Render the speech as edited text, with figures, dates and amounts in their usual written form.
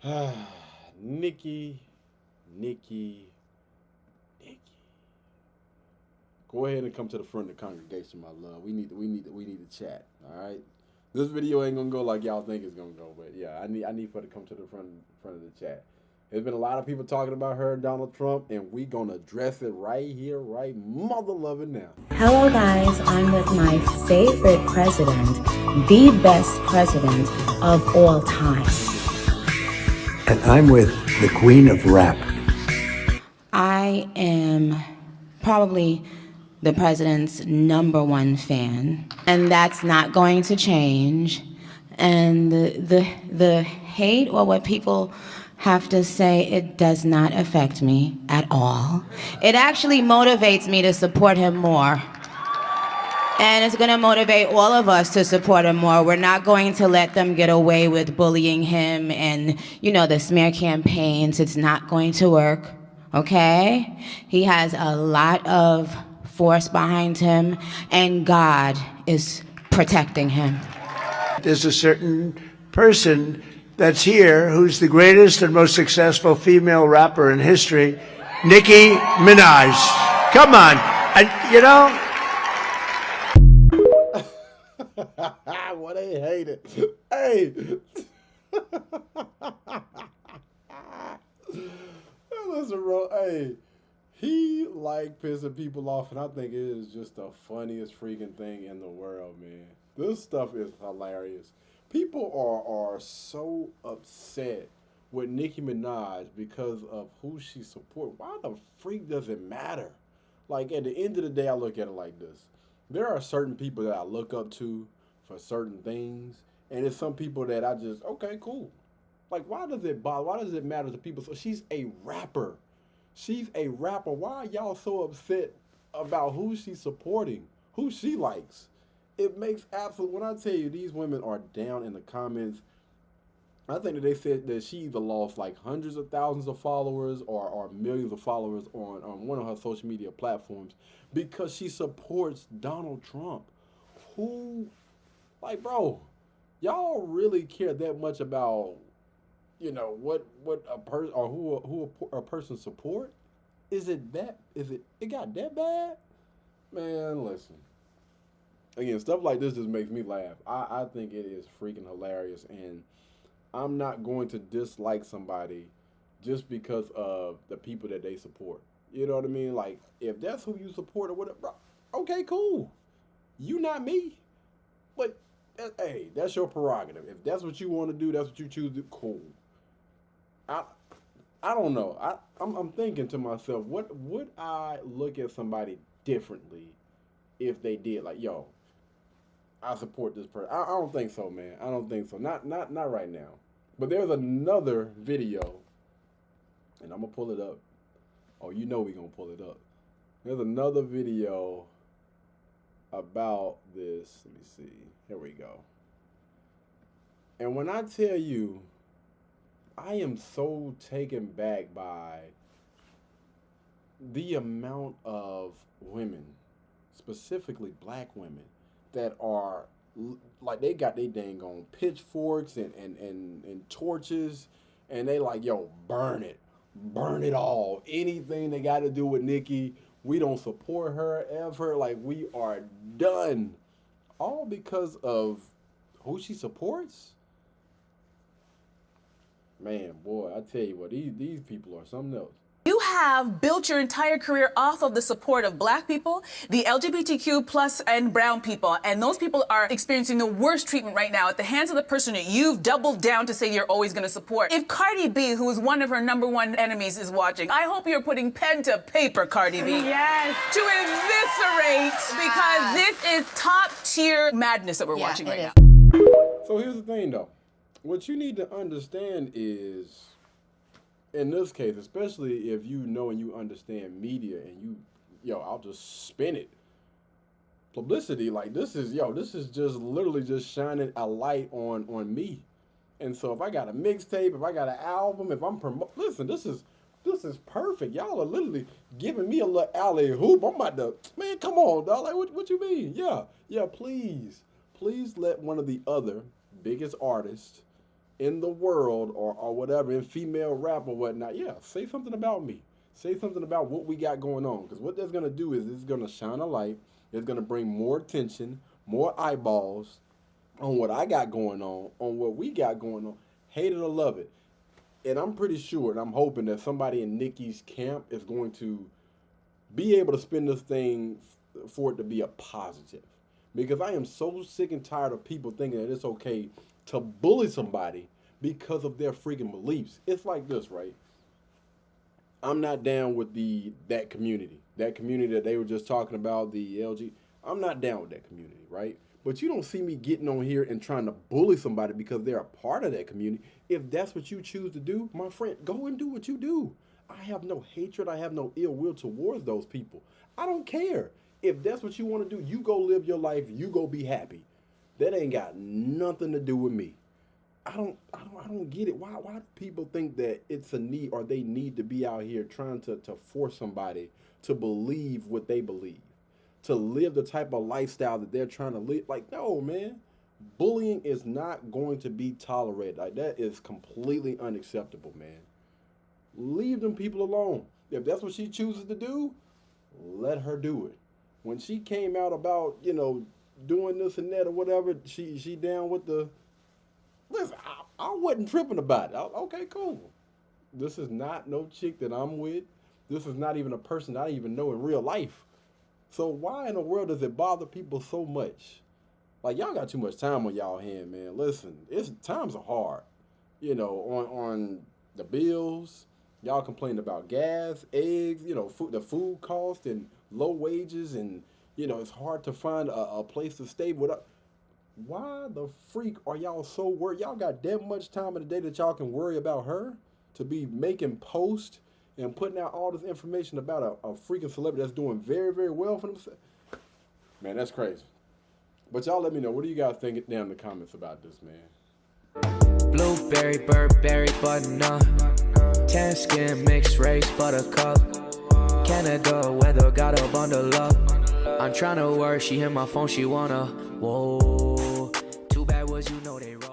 Nikki, Nikki, Nikki. Go ahead and come to the front of the congregation, my love. We need to chat. All right. This video ain't gonna go like y'all think it's gonna go, but yeah, I need for her to come to the front of the chat. There's been a lot of people talking about her, Donald Trump, and we gonna address it right here, right mother loving now. Hello guys, I'm with my favorite president, the best president of all time. And I'm with the queen of rap. I am probably the president's #1 fan, and that's not going to change. And the hate or what people have to say, it does not affect me at all. It actually motivates me to support him more. And it's going to motivate all of us to support him more. We're not going to let them get away with bullying him and, the smear campaigns. It's not going to work, okay? He has a lot of force behind him, and God is protecting him. There's a certain person that's here who's the greatest and most successful female rapper in history, Nikki Minaj. Come on. What they hate it. Hey. Listen, bro. Hey, he like pissing people off, and I think it is just the funniest freaking thing in the world, man. This stuff is hilarious. People are so upset with Nicki Minaj because of who she supports. Why the freak does it matter? Like, at the end of the day, I look at it like this. There are certain people that I look up to for certain things, and it's some people that I just, okay, cool. Like, why does it bother? Why does it matter to people? So she's a rapper. She's a rapper. Why are y'all so upset about who she's supporting, who she likes? It makes absolute, when I tell you these women are down in the comments, I think that they said that she either lost like hundreds of thousands of followers or millions of followers on one of her social media platforms because she supports Donald Trump. Who, like, bro, y'all really care that much about, what a person or who a person support? It got that bad? Man, listen. Again, stuff like this just makes me laugh. I think it is freaking hilarious, and I'm not going to dislike somebody just because of the people that they support. You know what I mean? Like, if that's who you support or whatever, okay, cool. You not me. But, hey, that's your prerogative. If that's what you want to do, that's what you choose to do, cool. I don't know. I'm thinking to myself, what would I look at somebody differently if they did? Like, yo, I support this person. I don't think so, man. I don't think so. Not right now. But there's another video, and I'm gonna pull it up. Oh, we're gonna pull it up. There's another video about this. Let me see. Here we go. And when I tell you, I am so taken back by the amount of women, specifically black women, that are like, they got they dang on pitchforks and torches, and they like, yo, burn it all. Anything they got to do with Nikki, we don't support her ever. Like, we are done. All because of who she supports? Man, boy, I tell you what, these people are something else. You have built your entire career off of the support of black people, the LGBTQ plus and brown people, and those people are experiencing the worst treatment right now at the hands of the person that you've doubled down to say you're always going to support. If Cardi B, who is one of her #1 enemies, is watching, I hope you're putting pen to paper, Cardi B. Yes. To eviscerate, because this is top tier madness that we're watching right now. So here's the thing, though. What you need to understand is, in this case, especially if you know and you understand media and I'll just spin it. Publicity, like, this is just literally just shining a light on me. And so if I got a mixtape, if I got an album, if I'm listen, this is perfect. Y'all are literally giving me a little alley hoop. I'm about to, man, come on, dog. Like, what you mean? Yeah, please let one of the other biggest artists in the world or whatever, in female rap or whatnot, yeah, say something about me. Say something about what we got going on. Because what that's going to do is it's going to shine a light. It's going to bring more attention, more eyeballs on what I got going on what we got going on. Hate it or love it. And I'm pretty sure, and I'm hoping that somebody in Nikki's camp is going to be able to spin this thing for it to be a positive. Because I am so sick and tired of people thinking that it's okay to bully somebody because of their freaking beliefs. It's like this, right? I'm not down with that community. That community that they were just talking about, the LG. I'm not down with that community, right? But you don't see me getting on here and trying to bully somebody because they're a part of that community. If that's what you choose to do, my friend, go and do what you do. I have no hatred. I have no ill will towards those people. I don't care. If that's what you want to do, you go live your life. You go be happy. That ain't got nothing to do with me. I don't get it. Why do people think that it's a need or they need to be out here trying to force somebody to believe what they believe, to live the type of lifestyle that they're trying to live? Like, no, man. Bullying is not going to be tolerated. Like, that is completely unacceptable, man. Leave them people alone. If that's what she chooses to do, let her do it. When she came out about, doing this and that or whatever, she down with the... Listen, I wasn't tripping about it. Okay, cool. This is not no chick that I'm with. This is not even a person I even know in real life. So why in the world does it bother people so much? Like, y'all got too much time on y'all hand, man. Listen, times are hard. On the bills, y'all complain about gas, eggs, the food cost and low wages, and it's hard to find a place to stay without. Why the freak are y'all so worried? Y'all got that much time in the day that y'all can worry about her to be making posts and putting out all this information about a freaking celebrity that's doing very, very well for themselves? Man, that's crazy. But y'all let me know. What do you guys think down in the comments about this, man? Blueberry, Burberry, button-up. Tan skin, mixed race, buttercup. Canada weather, got a bundle up. I'm tryna work, she hit my phone, she wanna. Whoa, too bad was they wrong.